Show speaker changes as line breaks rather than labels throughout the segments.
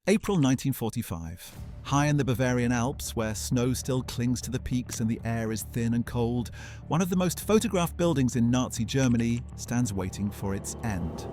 April 1945. High in the Bavarian Alps, where snow still clings to the peaks and the air is thin and cold, one of the most photographed buildings in Nazi Germany stands waiting for its end.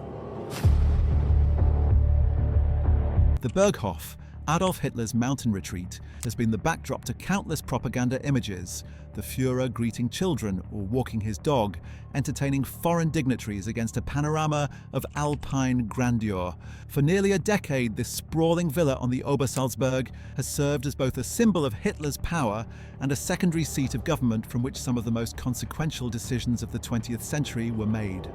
The Berghof, Adolf Hitler's mountain retreat, has been the backdrop to countless propaganda images, the Führer greeting children or walking his dog, entertaining foreign dignitaries against a panorama of Alpine grandeur. For nearly a decade, this sprawling villa on the Obersalzberg has served as both a symbol of Hitler's power and a secondary seat of government from which some of the most consequential decisions of the 20th century were made.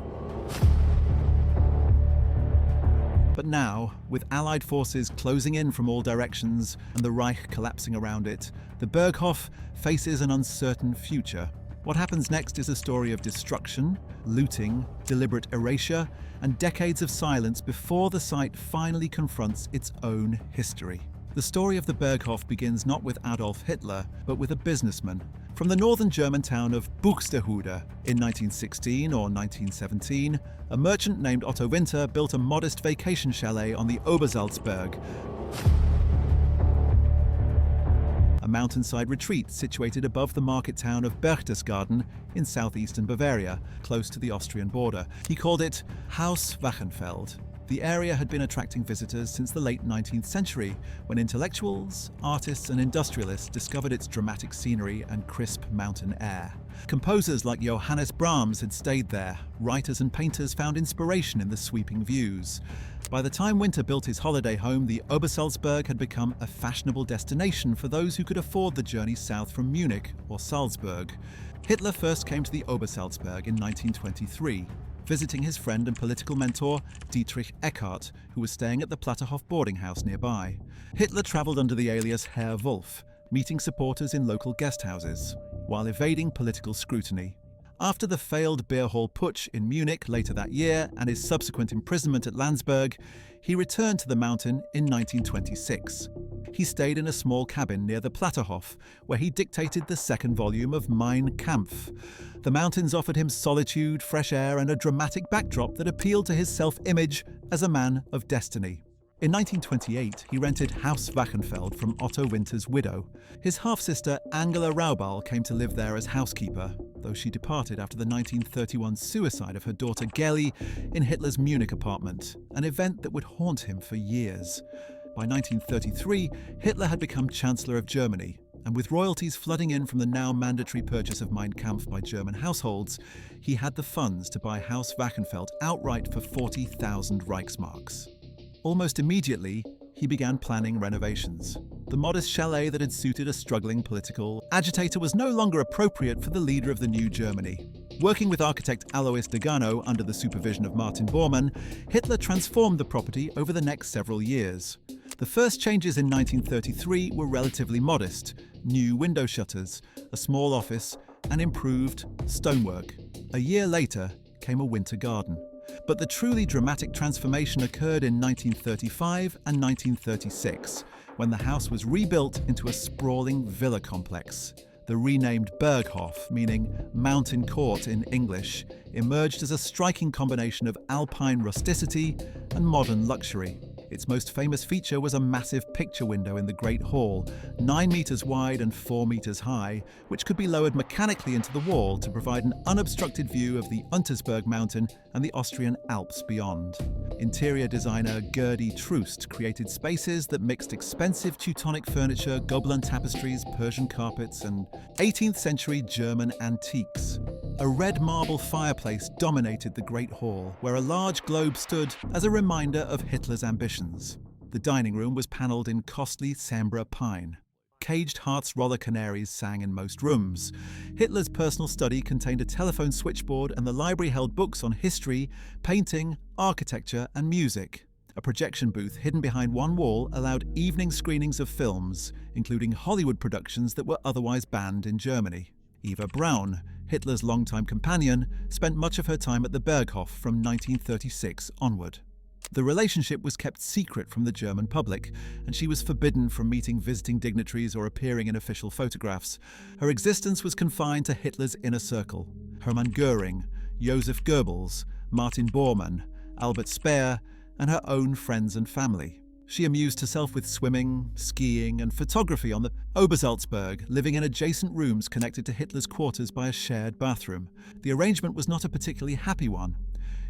But now, with Allied forces closing in from all directions and the Reich collapsing around it, the Berghof faces an uncertain future. What happens next is a story of destruction, looting, deliberate erasure, and decades of silence before the site finally confronts its own history. The story of the Berghof begins not with Adolf Hitler, but with a businessman. From the northern German town of Buxtehude in 1916 or 1917, a merchant named Otto Winter built a modest vacation chalet on the Obersalzberg, a mountainside retreat situated above the market town of Berchtesgaden in southeastern Bavaria, close to the Austrian border. He called it Haus Wachenfeld. The area had been attracting visitors since the late 19th century, when intellectuals, artists and industrialists discovered its dramatic scenery and crisp mountain air. Composers like Johannes Brahms had stayed there. Writers and painters found inspiration in the sweeping views. By the time Winter built his holiday home, the Obersalzberg had become a fashionable destination for those who could afford the journey south from Munich or Salzburg. Hitler first came to the Obersalzberg in 1923. Visiting his friend and political mentor, Dietrich Eckart, who was staying at the Platterhof boarding house nearby. Hitler travelled under the alias Herr Wolf, meeting supporters in local guest houses, while evading political scrutiny. After the failed beer hall putsch in Munich later that year and his subsequent imprisonment at Landsberg, he returned to the mountain in 1926. He stayed in a small cabin near the Platterhof, where he dictated the second volume of Mein Kampf. The mountains offered him solitude, fresh air, and a dramatic backdrop that appealed to his self-image as a man of destiny. In 1928, he rented Haus Wachenfeld from Otto Winter's widow. His half-sister Angela Raubal came to live there as housekeeper, though she departed after the 1931 suicide of her daughter Geli in Hitler's Munich apartment, an event that would haunt him for years. By 1933, Hitler had become Chancellor of Germany, and with royalties flooding in from the now mandatory purchase of Mein Kampf by German households, he had the funds to buy Haus Wachenfeld outright for 40,000 Reichsmarks. Almost immediately, he began planning renovations. The modest chalet that had suited a struggling political agitator was no longer appropriate for the leader of the new Germany. Working with architect Alois Degano under the supervision of Martin Bormann, Hitler transformed the property over the next several years. The first changes in 1933 were relatively modest: new window shutters, a small office, and improved stonework. A year later came a winter garden. But the truly dramatic transformation occurred in 1935 and 1936, when the house was rebuilt into a sprawling villa complex. The renamed Berghof, meaning mountain court in English, emerged as a striking combination of Alpine rusticity and modern luxury. Its most famous feature was a massive picture window in the Great Hall, 9 meters wide and 4 meters high, which could be lowered mechanically into the wall to provide an unobstructed view of the Untersberg mountain and the Austrian Alps beyond. Interior designer Gerdy Troost created spaces that mixed expensive Teutonic furniture, Gobelin tapestries, Persian carpets, and 18th century German antiques. A red marble fireplace dominated the Great Hall, where a large globe stood as a reminder of Hitler's ambitions. The dining room was panelled in costly Sambra pine. Caged Hart's roller canaries sang in most rooms. Hitler's personal study contained a telephone switchboard, and the library held books on history, painting, architecture, and music. A projection booth hidden behind one wall allowed evening screenings of films, including Hollywood productions that were otherwise banned in Germany. Eva Braun, Hitler's longtime companion, spent much of her time at the Berghof from 1936 onward. The relationship was kept secret from the German public, and she was forbidden from meeting visiting dignitaries or appearing in official photographs. Her existence was confined to Hitler's inner circle: Hermann Göring, Joseph Goebbels, Martin Bormann, Albert Speer, and her own friends and family. She amused herself with swimming, skiing, and photography on the Obersalzberg, living in adjacent rooms connected to Hitler's quarters by a shared bathroom. The arrangement was not a particularly happy one.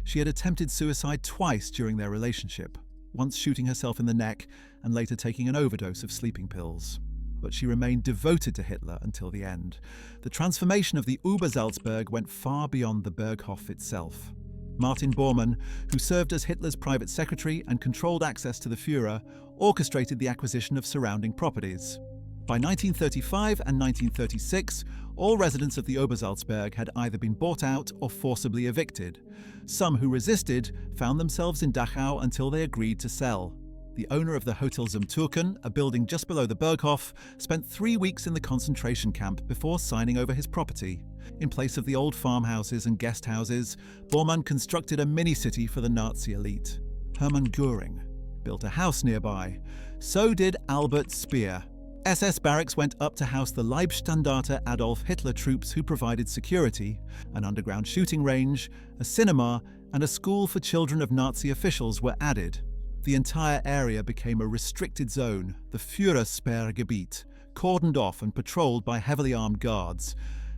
She had attempted suicide twice during their relationship, once shooting herself in the neck and later taking an overdose of sleeping pills. But she remained devoted to Hitler until the end. The transformation of the Obersalzberg went far beyond the Berghof itself. Martin Bormann, who served as Hitler's private secretary and controlled access to the Führer, orchestrated the acquisition of surrounding properties. By 1935 and 1936, all residents of the Obersalzberg had either been bought out or forcibly evicted. Some who resisted found themselves in Dachau until they agreed to sell. The owner of the Hotel zum Türken, a building just below the Berghof, spent 3 weeks in the concentration camp before signing over his property. In place of the old farmhouses and guest houses, Bormann constructed a mini-city for the Nazi elite. Hermann Göring built a house nearby. So did Albert Speer. SS barracks went up to house the Leibstandarte Adolf Hitler troops who provided security. An underground shooting range, a cinema, and a school for children of Nazi officials were added. The entire area became a restricted zone, the Führersperrgebiet, cordoned off and patrolled by heavily armed guards.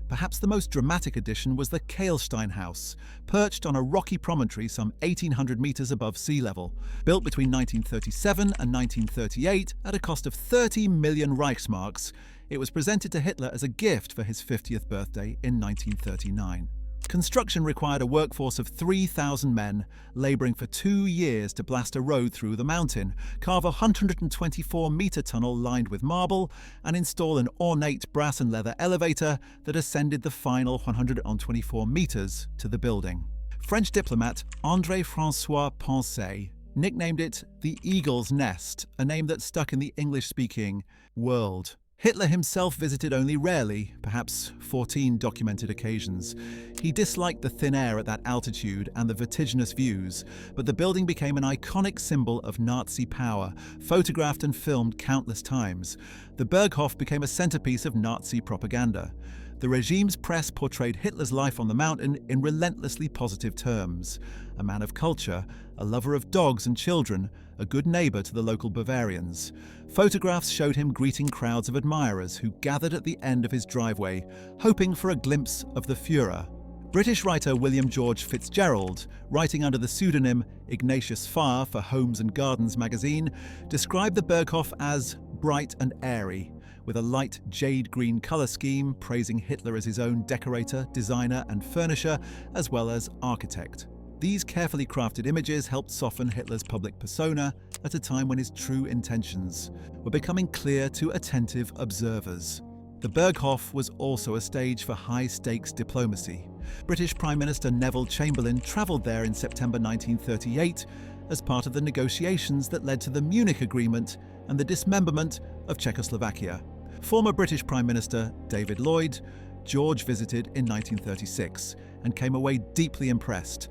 Perhaps the most dramatic addition was the Kehlstein House, perched on a rocky promontory some 1,800 meters above sea level. Built between 1937 and 1938 at a cost of 30 million Reichsmarks, it was presented to Hitler as a gift for his 50th birthday in 1939. Construction required a workforce of 3,000 men, labouring for 2 years to blast a road through the mountain, carve a 124-metre tunnel lined with marble, and install an ornate brass and leather elevator that ascended the final 124 metres to the building. French diplomat André-François Poncet nicknamed it the Eagle's Nest, a name that stuck in the English-speaking world. Hitler himself visited only rarely, perhaps 14 documented occasions. He disliked the thin air at that altitude and the vertiginous views, but the building became an iconic symbol of Nazi power, photographed and filmed countless times. The Berghof became a centerpiece of Nazi propaganda. The regime's press portrayed Hitler's life on the mountain in relentlessly positive terms. A man of culture, a lover of dogs and children, a good neighbour to the local Bavarians. Photographs showed him greeting crowds of admirers who gathered at the end of his driveway, hoping for a glimpse of the Führer. British writer William George Fitzgerald, writing under the pseudonym Ignatius Farr for Homes and Gardens magazine, described the Berghof as bright and airy, with a light jade green colour scheme, praising Hitler as his own decorator, designer and furnisher, as well as architect. These carefully crafted images helped soften Hitler's public persona at a time when his true intentions were becoming clear to attentive observers. The Berghof was also a stage for high-stakes diplomacy. British Prime Minister Neville Chamberlain travelled there in September 1938 as part of the negotiations that led to the Munich Agreement and the dismemberment of Czechoslovakia. Former British Prime Minister David Lloyd, George visited in 1936 and came away deeply impressed.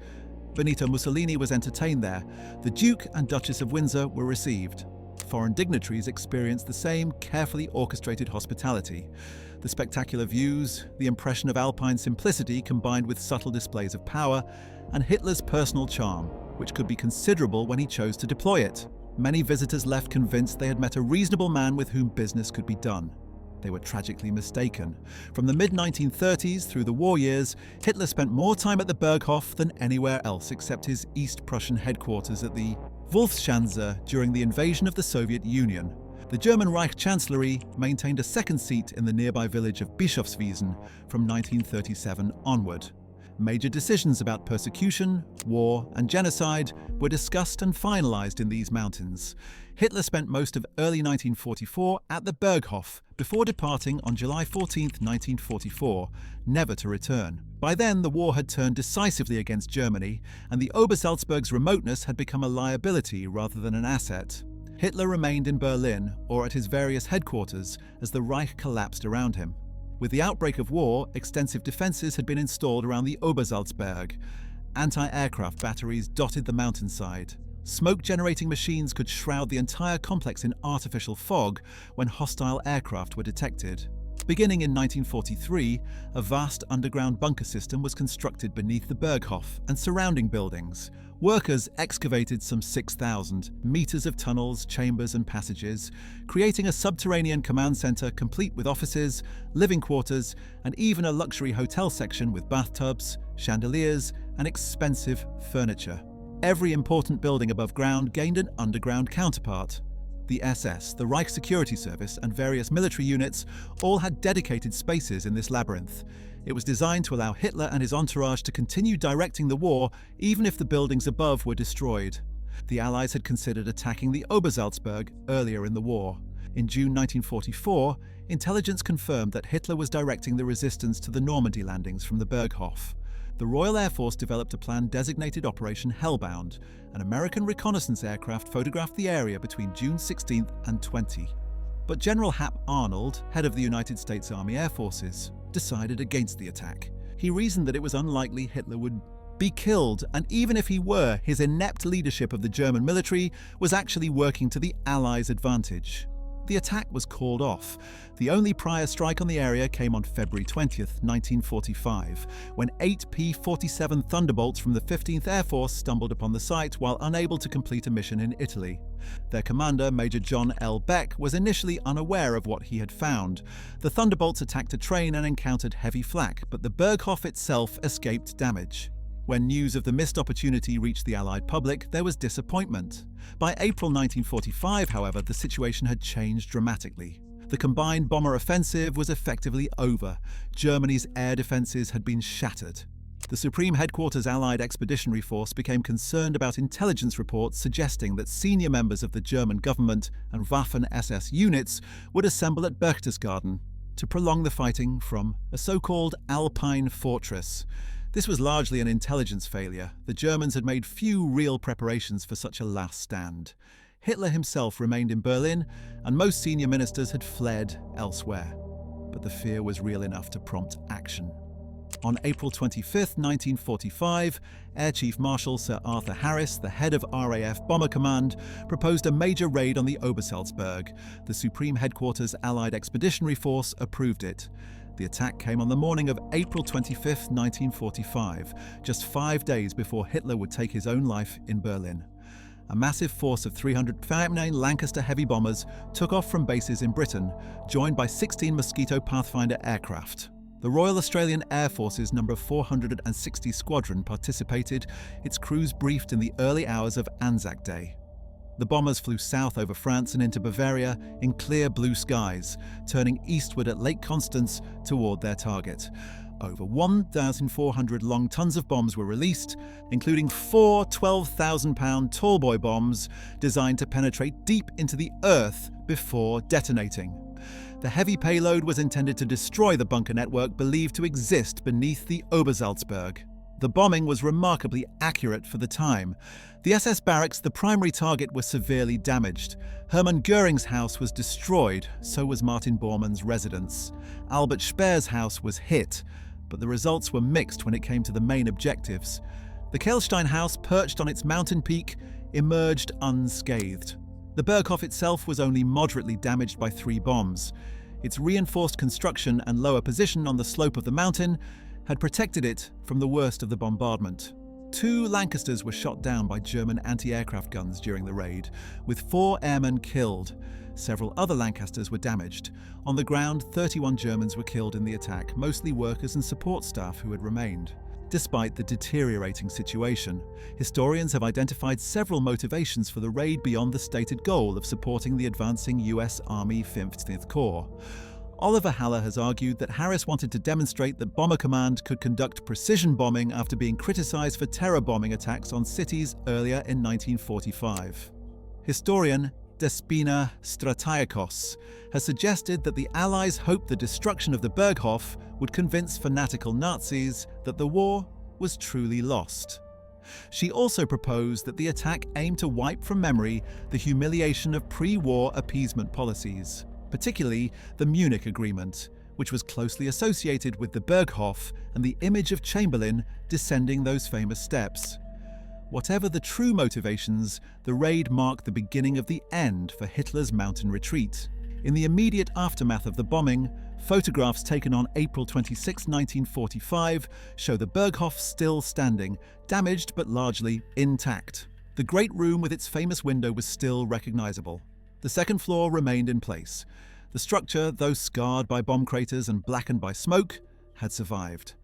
Benito Mussolini was entertained there. The Duke and Duchess of Windsor were received. Foreign dignitaries experienced the same carefully orchestrated hospitality. The spectacular views, the impression of Alpine simplicity combined with subtle displays of power, and Hitler's personal charm, which could be considerable when he chose to deploy it. Many visitors left convinced they had met a reasonable man with whom business could be done. They were tragically mistaken. From the mid-1930s through the war years, Hitler spent more time at the Berghof than anywhere else except his East Prussian headquarters at the Wolfschanze during the invasion of the Soviet Union. The German Reich Chancellery maintained a second seat in the nearby village of Bischofswiesen from 1937 onward. Major decisions about persecution, war, and genocide were discussed and finalized in these mountains. Hitler spent most of early 1944 at the Berghof before departing on July 14, 1944, never to return. By then, the war had turned decisively against Germany, and the Obersalzberg's remoteness had become a liability rather than an asset. Hitler remained in Berlin or at his various headquarters as the Reich collapsed around him. With the outbreak of war, extensive defences had been installed around the Obersalzberg. Anti-aircraft batteries dotted the mountainside. Smoke-generating machines could shroud the entire complex in artificial fog when hostile aircraft were detected. Beginning in 1943, a vast underground bunker system was constructed beneath the Berghof and surrounding buildings. Workers excavated some 6,000 meters of tunnels, chambers and passages, creating a subterranean command center complete with offices, living quarters, and even a luxury hotel section with bathtubs, chandeliers, and expensive furniture. Every important building above ground gained an underground counterpart. The SS, the Reich Security Service, and various military units all had dedicated spaces in this labyrinth. It was designed to allow Hitler and his entourage to continue directing the war even if the buildings above were destroyed. The Allies had considered attacking the Obersalzberg earlier in the war. In June 1944, intelligence confirmed that Hitler was directing the resistance to the Normandy landings from the Berghof. The Royal Air Force developed a plan designated Operation Hellbound. An American reconnaissance aircraft photographed the area between June 16th and 20. But General Hap Arnold, head of the United States Army Air Forces, decided against the attack. He reasoned that it was unlikely Hitler would be killed, and even if he were, his inept leadership of the German military was actually working to the Allies' advantage. The attack was called off. The only prior strike on the area came on February 20th, 1945, when 8 P-47 Thunderbolts from the 15th Air Force stumbled upon the site while unable to complete a mission in Italy. Their commander, Major John L. Beck, was initially unaware of what he had found. The Thunderbolts attacked a train and encountered heavy flak, but the Berghof itself escaped damage. When news of the missed opportunity reached the Allied public, there was disappointment. By April 1945, however, the situation had changed dramatically. The combined bomber offensive was effectively over. Germany's air defenses had been shattered. The Supreme Headquarters Allied Expeditionary Force became concerned about intelligence reports suggesting that senior members of the German government and Waffen-SS units would assemble at Berchtesgaden to prolong the fighting from a so-called Alpine fortress. This was largely an intelligence failure. The Germans had made few real preparations for such a last stand. Hitler himself remained in Berlin, and most senior ministers had fled elsewhere. But the fear was real enough to prompt action. On April 25, 1945, Air Chief Marshal Sir Arthur Harris, the head of RAF Bomber Command, proposed a major raid on the Obersalzberg. The Supreme Headquarters Allied Expeditionary Force approved it. The attack came on the morning of April 25, 1945, just 5 days before Hitler would take his own life in Berlin. A massive force of 359 Lancaster heavy bombers took off from bases in Britain, joined by 16 Mosquito Pathfinder aircraft. The Royal Australian Air Force's No. 460 Squadron participated, its crews briefed in the early hours of Anzac Day. The bombers flew south over France and into Bavaria in clear blue skies, turning eastward at Lake Constance toward their target. Over 1,400 long tons of bombs were released, including 4 12,000-pound tallboy bombs designed to penetrate deep into the earth before detonating. The heavy payload was intended to destroy the bunker network believed to exist beneath the Obersalzberg. The bombing was remarkably accurate for the time. The SS barracks, the primary target, was severely damaged. Hermann Göring's house was destroyed, so was Martin Bormann's residence. Albert Speer's house was hit, but the results were mixed when it came to the main objectives. The Kehlstein house, perched on its mountain peak, emerged unscathed. The Berghof itself was only moderately damaged by 3 bombs. Its reinforced construction and lower position on the slope of the mountain had protected it from the worst of the bombardment. 2 Lancasters were shot down by German anti-aircraft guns during the raid, with 4 airmen killed. Several other Lancasters were damaged. On the ground, 31 Germans were killed in the attack, mostly workers and support staff who had remained. Despite the deteriorating situation, historians have identified several motivations for the raid beyond the stated goal of supporting the advancing US Army 15th Corps. Oliver Haller has argued that Harris wanted to demonstrate that Bomber Command could conduct precision bombing after being criticized for terror bombing attacks on cities earlier in 1945. Historian Despina Stratiakos has suggested that the Allies hoped the destruction of the Berghof would convince fanatical Nazis that the war was truly lost. She also proposed that the attack aimed to wipe from memory the humiliation of pre-war appeasement policies, particularly the Munich Agreement, which was closely associated with the Berghof and the image of Chamberlain descending those famous steps. Whatever the true motivations, the raid marked the beginning of the end for Hitler's mountain retreat. In the immediate aftermath of the bombing, photographs taken on April 26, 1945 show the Berghof still standing, damaged but largely intact. The Great Room with its famous window was still recognizable. The second floor remained in place. The structure, though scarred by bomb craters and blackened by smoke, had survived.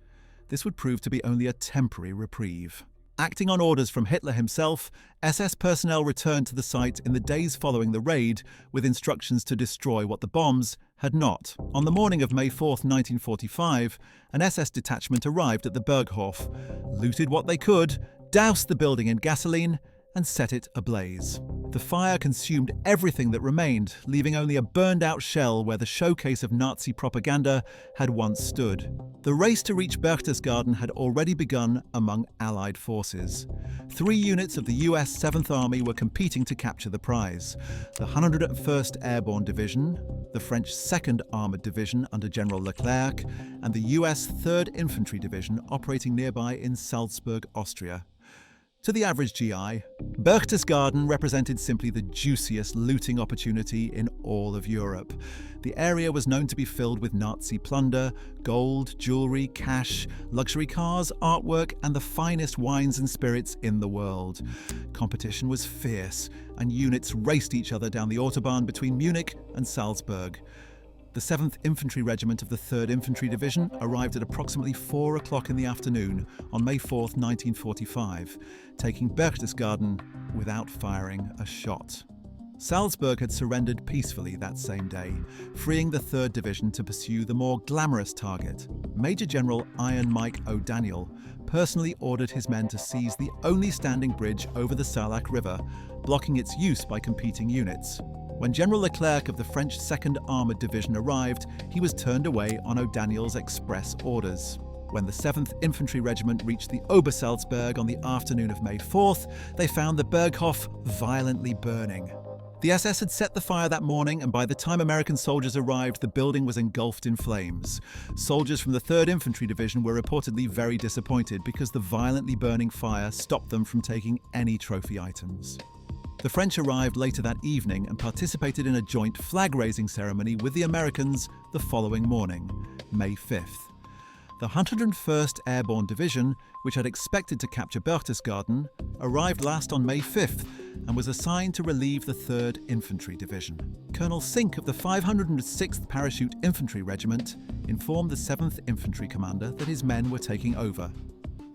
This would prove to be only a temporary reprieve. Acting on orders from Hitler himself, SS personnel returned to the site in the days following the raid with instructions to destroy what the bombs had not. On the morning of May 4, 1945, an SS detachment arrived at the Berghof, looted what they could, doused the building in gasoline, and set it ablaze. The fire consumed everything that remained, leaving only a burned-out shell where the showcase of Nazi propaganda had once stood. The race to reach Berchtesgaden had already begun among Allied forces. 3 units of the US 7th Army were competing to capture the prize: the 101st Airborne Division, the French 2nd Armored Division under General Leclerc, and the US 3rd Infantry Division operating nearby in Salzburg, Austria. To the average GI, Berchtesgaden represented simply the juiciest looting opportunity in all of Europe. The area was known to be filled with Nazi plunder, gold, jewelry, cash, luxury cars, artwork, and the finest wines and spirits in the world. Competition was fierce, and units raced each other down the Autobahn between Munich and Salzburg. The 7th Infantry Regiment of the 3rd Infantry Division arrived at approximately 4 o'clock in the afternoon on May 4, 1945, taking Berchtesgaden without firing a shot. Salzburg had surrendered peacefully that same day, freeing the 3rd Division to pursue the more glamorous target. Major General Iron Mike O'Daniel personally ordered his men to seize the only standing bridge over the Salak River, blocking its use by competing units. When General Leclerc of the French 2nd Armored Division arrived, he was turned away on O'Daniel's express orders. When the 7th Infantry Regiment reached the Obersalzberg on the afternoon of May 4th, they found the Berghof violently burning. The SS had set the fire that morning, and by the time American soldiers arrived, the building was engulfed in flames. Soldiers from the 3rd Infantry Division were reportedly very disappointed because the violently burning fire stopped them from taking any trophy items. The French arrived later that evening and participated in a joint flag-raising ceremony with the Americans the following morning, May 5th. The 101st Airborne Division, which had expected to capture Berchtesgaden, arrived last on May 5th and was assigned to relieve the 3rd Infantry Division. Colonel Sink of the 506th Parachute Infantry Regiment informed the 7th Infantry Commander that his men were taking over.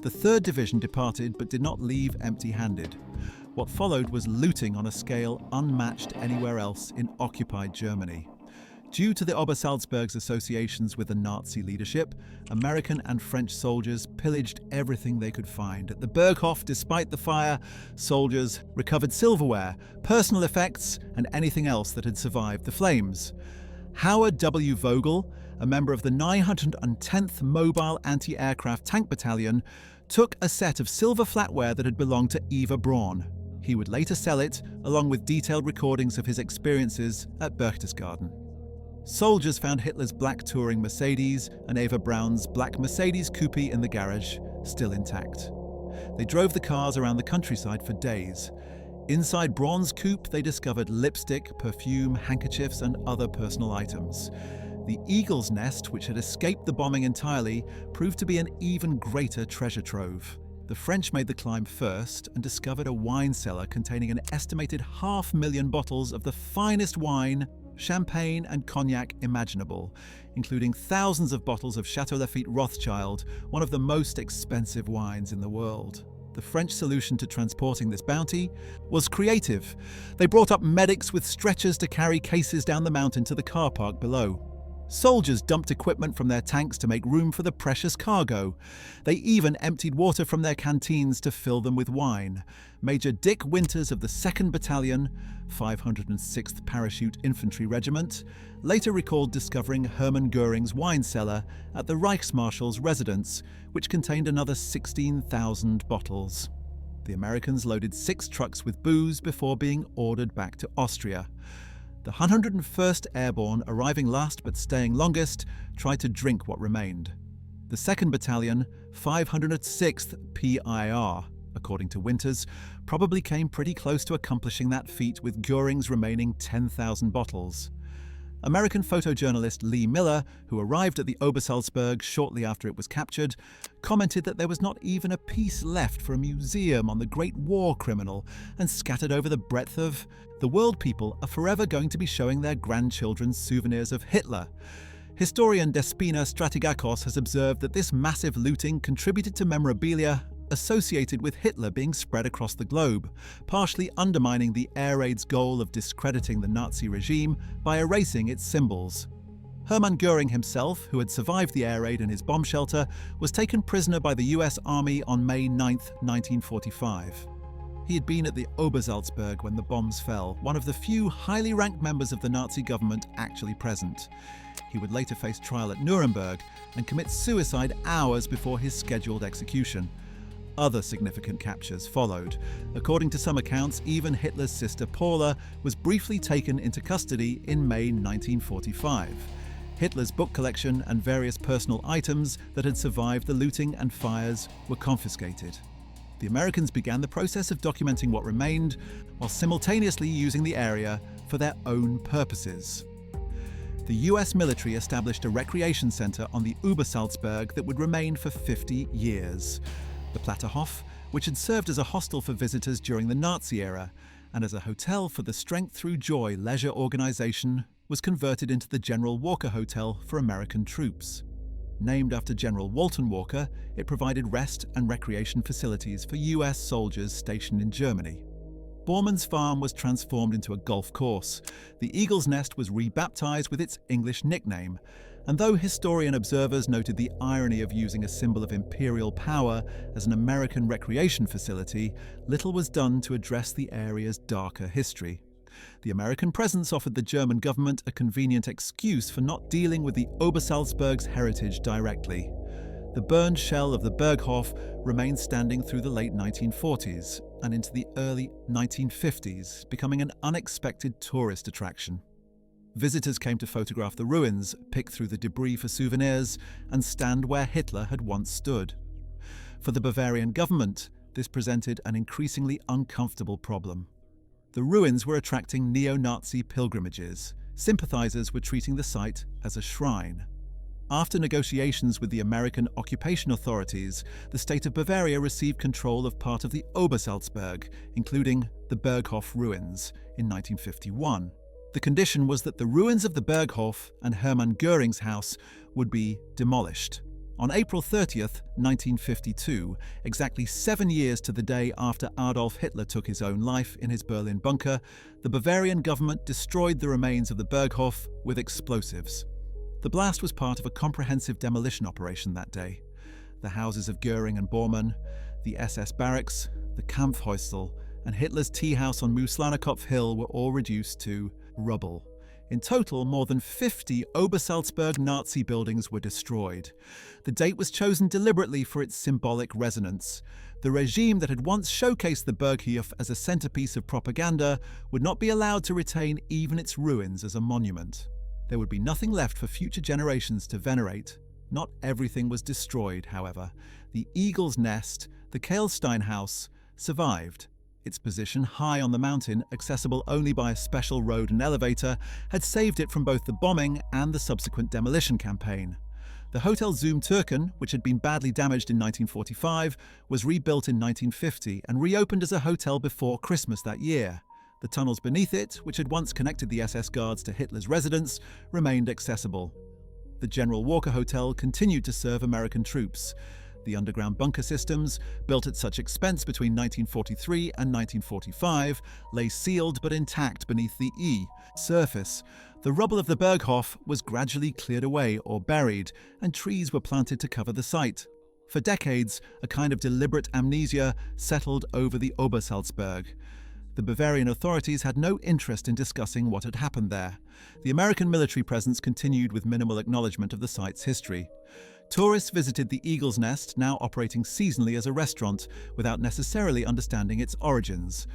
The 3rd Division departed but did not leave empty-handed. What followed was looting on a scale unmatched anywhere else in occupied Germany. Due to the Obersalzberg's associations with the Nazi leadership, American and French soldiers pillaged everything they could find. At the Berghof, despite the fire, soldiers recovered silverware, personal effects, and anything else that had survived the flames. Howard W. Vogel, a member of the 910th Mobile Anti-Aircraft Tank Battalion, took a set of silver flatware that had belonged to Eva Braun. He would later sell it, along with detailed recordings of his experiences at Berchtesgaden. Soldiers found Hitler's black touring Mercedes and Eva Braun's black Mercedes coupe in the garage, still intact. They drove the cars around the countryside for days. Inside Braun's coupe, they discovered lipstick, perfume, handkerchiefs, and other personal items. The eagle's nest, which had escaped the bombing entirely, proved to be an even greater treasure trove. The French made the climb first and discovered a wine cellar containing an estimated 500,000 bottles of the finest wine, champagne, and cognac imaginable, including thousands of bottles of Chateau Lafite Rothschild, one of the most expensive wines in the world. The French solution to transporting this bounty was creative. They brought up medics with stretchers to carry cases down the mountain to the car park below. Soldiers dumped equipment from their tanks to make room for the precious cargo. They even emptied water from their canteens to fill them with wine. Major Dick Winters of the 2nd Battalion, 506th Parachute Infantry Regiment, later recalled discovering Hermann Göring's wine cellar at the Reichsmarshal's residence, which contained another 16,000 bottles. The Americans loaded 6 trucks with booze before being ordered back to Austria. The 101st Airborne, arriving last but staying longest, tried to drink what remained. The 2nd Battalion, 506th PIR, according to Winters, probably came pretty close to accomplishing that feat with Göring's remaining 10,000 bottles. American photojournalist Lee Miller, who arrived at the Obersalzberg shortly after it was captured, commented that there was not even a piece left for a museum on the great war criminal, and scattered over the breadth of the world. People are forever going to be showing their grandchildren souvenirs of Hitler. Historian Despina Stratigakos has observed that this massive looting contributed to memorabilia associated with Hitler being spread across the globe, partially undermining the air raid's goal of discrediting the Nazi regime by erasing its symbols. Hermann Göring himself, who had survived the air raid in his bomb shelter, was taken prisoner by the US Army on May 9, 1945. He had been at the Obersalzberg when the bombs fell, one of the few highly ranked members of the Nazi government actually present. He would later face trial at Nuremberg and commit suicide hours before his scheduled execution. Other significant captures followed. According to some accounts, even Hitler's sister Paula was briefly taken into custody in May 1945. Hitler's book collection and various personal items that had survived the looting and fires were confiscated. The Americans began the process of documenting what remained, while simultaneously using the area for their own purposes. The US military established a recreation center on the Obersalzberg that would remain for 50 years. The Platterhof, which had served as a hostel for visitors during the Nazi era and as a hotel for the Strength Through Joy leisure organization, was converted into the General Walker Hotel for American troops. Named after General Walton Walker, it provided rest and recreation facilities for US soldiers stationed in Germany. Bormann's farm was transformed into a golf course. The Eagle's Nest was rebaptized with its English nickname, and though historian observers noted the irony of using a symbol of imperial power as an American recreation facility, little was done to address the area's darker history. The American presence offered the German government a convenient excuse for not dealing with the Obersalzberg's heritage directly. The burned shell of the Berghof remained standing through the late 1940s and into the early 1950s, becoming an unexpected tourist attraction. Visitors came to photograph the ruins, pick through the debris for souvenirs, and stand where Hitler had once stood. For the Bavarian government, this presented an increasingly uncomfortable problem. The ruins were attracting neo-Nazi pilgrimages. Sympathizers were treating the site as a shrine. After negotiations with the American occupation authorities, the state of Bavaria received control of part of the Obersalzberg, including the Berghof ruins, in 1951. The condition was that the ruins of the Berghof and Hermann Göring's house would be demolished. On April 30th, 1952, exactly 7 years to the day after Adolf Hitler took his own life in his Berlin bunker, the Bavarian government destroyed the remains of the Berghof with explosives. The blast was part of a comprehensive demolition operation that day. The houses of Göring and Bormann, the SS barracks, the Kampfhäusl, and Hitler's tea house on Mooslanekopf Hill were all reduced to rubble. In total, more than 50 Obersalzberg Nazi buildings were destroyed. The date was chosen deliberately for its symbolic resonance. The regime that had once showcased the Berghof as a centerpiece of propaganda would not be allowed to retain even its ruins as a monument. There would be nothing left for future generations to venerate. Not everything was destroyed, however. The Eagle's Nest, the Kehlstein House, survived. Its position high on the mountain, accessible only by a special road and elevator, had saved it from both the bombing and the subsequent demolition campaign. The Hotel Zum Türken, which had been badly damaged in 1945, was rebuilt in 1950 and reopened as a hotel before Christmas that year. The tunnels beneath it, which had once connected the SS guards to Hitler's residence, remained accessible. The General Walker Hotel continued to serve American troops. The underground bunker systems, built at such expense between 1943 and 1945, lay sealed but intact beneath the surface. The rubble of the Berghof was gradually cleared away or buried, and trees were planted to cover the site. For decades, a kind of deliberate amnesia settled over the Obersalzberg. The Bavarian authorities had no interest in discussing what had happened there. The American military presence continued with minimal acknowledgement of the site's history. Tourists visited the Eagle's Nest, now operating seasonally as a restaurant, without necessarily understanding its origins.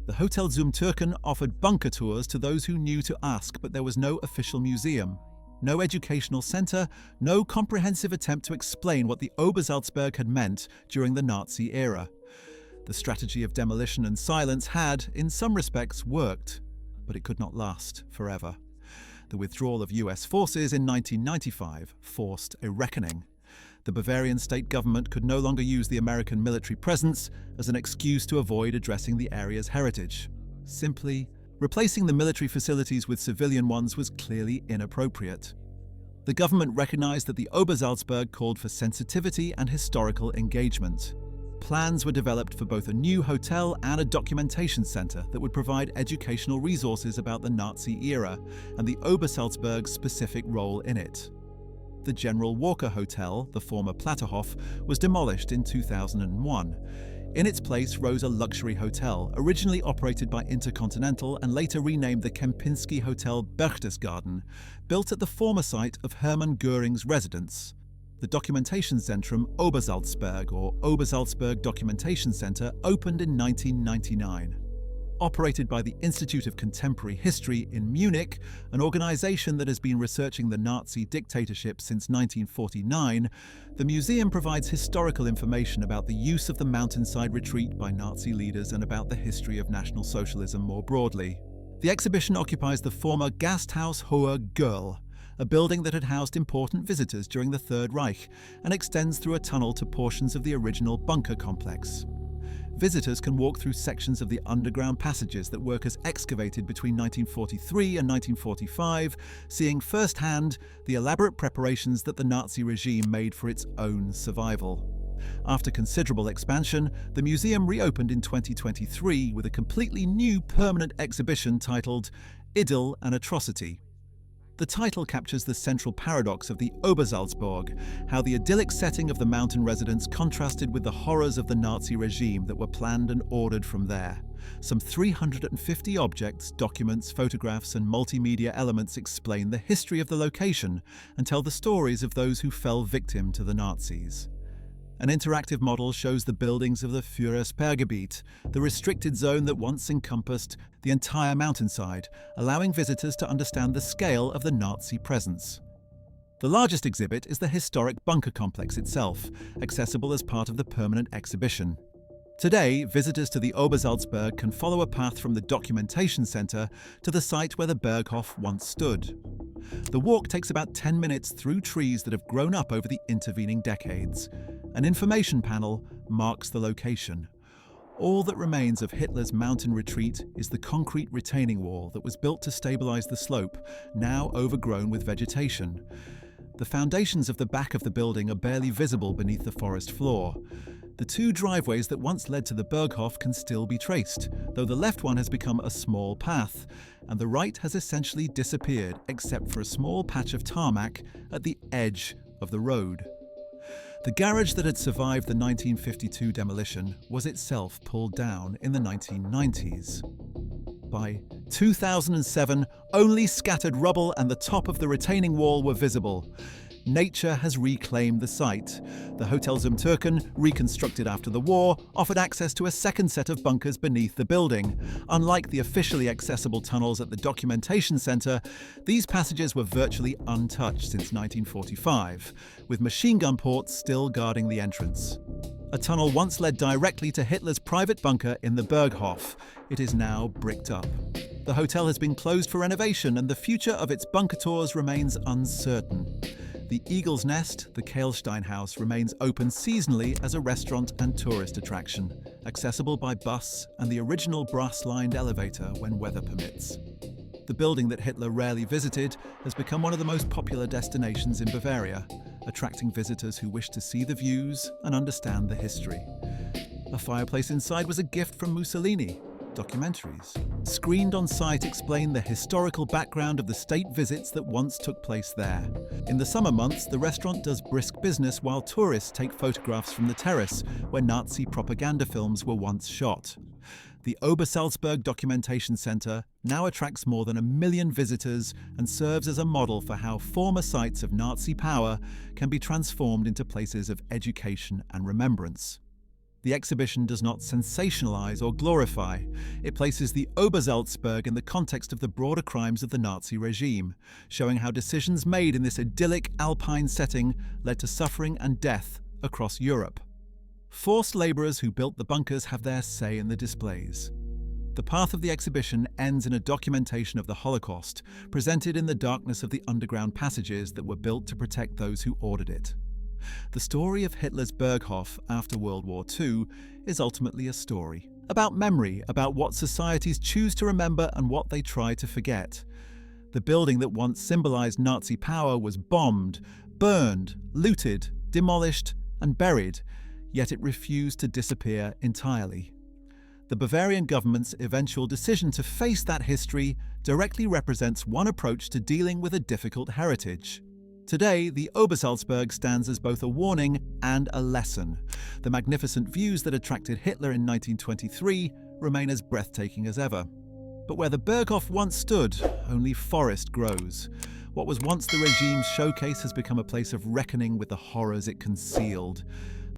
The Hotel Zum Türken offered bunker tours to those who knew to ask, but there was no official museum. No educational center, no comprehensive attempt to explain what the Obersalzberg had meant during the Nazi era. The strategy of demolition and silence had, in some respects, worked, but it could not last forever. The withdrawal of US forces in 1995 forced a reckoning. The Bavarian state government could no longer use the American military presence as an excuse to avoid addressing the area's heritage. Simply, replacing the military facilities with civilian ones was clearly inappropriate. The government recognized that the Obersalzberg called for sensitivity and historical engagement. Plans were developed for both a new hotel and a documentation center that would provide educational resources about the Nazi era and the Obersalzberg's specific role in it. The General Walker Hotel, the former Platterhof, was demolished in 2001. In its place rose a luxury hotel, originally operated by Intercontinental and later renamed the Kempinski Hotel Berchtesgaden, built at the former site of Hermann Göring's residence. The Documentation Zentrum Obersalzberg, or Obersalzberg Documentation Center, opened in 1999. Operated by the Institute of Contemporary History in Munich, an organization that has been researching the Nazi dictatorship since 1949, the museum provides historical information about the use of the mountainside retreat by Nazi leaders and about the history of National Socialism more broadly. The exhibition occupies the former Gasthaus Hoher Görl, a building that had housed important visitors during the Third Reich, and extends through a tunnel to portions of the original bunker complex. Visitors can walk through sections of the underground passages that workers excavated between 1943 and 1945, seeing firsthand the elaborate preparations that the Nazi regime made for its own survival. After considerable expansion, the museum reopened in 2023 with a completely new permanent exhibition titled Idyll and Atrocity. The title captures the central paradox of the Obersalzberg, how the idyllic setting of the mountain residence contrasted with the horrors of the Nazi regime that were planned and ordered from there. Some 350 objects, documents, photographs, and multimedia elements explain the history of the location and tell the stories of those who fell victim to the Nazis. An interactive model shows the buildings of the Führer Sperrgebiet, the restricted zone that once encompassed the entire mountainside, allowing visitors to understand the scale of the Nazi presence. The largest exhibit is the historic bunker complex itself, accessible as part of the permanent exhibition. Today, visitors to the Obersalzberg can follow a path from the documentation center to the site where the Berghof once stood. The walk takes about 10 minutes through trees that have grown up over the intervening decades. An information panel marks the location. All that remains of Hitler's mountain retreat is the concrete retaining wall that was built to stabilize the slope, now overgrown with vegetation. The foundations of the back of the building are barely visible beneath the forest floor. The two driveways that once led to the Berghof can still be traced, though the left one has become a small path, and the right has essentially disappeared except for a small patch of tarmac at the edge of the road. The garage that had survived the 1952 demolition was itself pulled down in the 1990s. By 2007, only scattered rubble and the top of the retaining wall were visible. Nature has reclaimed the site. The Hotel zum Türken, reconstructed after the war, offered access to a second set of bunkers beneath the building. Unlike the officially accessible tunnels at the documentation center, these passages were virtually untouched since 1945, with machine gun ports still guarding the entrance. A tunnel once led directly to Hitler's private bunker in the Berghof. It is now bricked up. The hotel has been closed for renovation, and the future of its bunker tours remains uncertain. The Eagle's Nest, the Kehlstein House, remains open seasonally as a restaurant and tourist attraction, accessible by bus and the original brass-lined elevator when weather permits. The building that Hitler rarely visited has become one of the most popular destinations in Bavaria, attracting visitors who wish to see the views and understand the history. A fireplace inside was a gift from Mussolini. Documentaries screened on site explain the historical background of the state visits that once took place there. In the summer months, the restaurant does brisk business while tourists take photographs from the terrace where Nazi propaganda films were once shot. The Obersalzberg Documentation Center now attracts more than 1 million visitors and serves as a model for how former sites of Nazi power can be transformed into places of education and remembrance. The exhibition does not sensationalize or glorify. It places the Obersalzberg in the context of the broader crimes of the Nazi regime, showing how decisions made in this idyllic Alpine setting led to suffering and death across Europe. Forced laborers who built the bunkers have their say in the displays. The path of the exhibition ends in a documentation of the Holocaust, presented in the darkness of the underground passages that were built to protect those who ordered it. The story of Hitler's Berghof after World War II is ultimately a story about memory, about what societies choose to remember and what they try to forget. The building that once symbolized Nazi power was bombed, burned, looted, demolished, and buried, yet it refused to disappear entirely. The Bavarian government's eventual decision to face that history directly represents one approach to dealing with a difficult heritage. Today, the Obersalzberg stands as both a warning and a lesson. The magnificent views that attracted Hitler in 1923 remain as breathtaking as ever. But where the Berghof once stood, only forest grows. What was once the regime's showcase has become a place of reckoning with the horrors it concealed.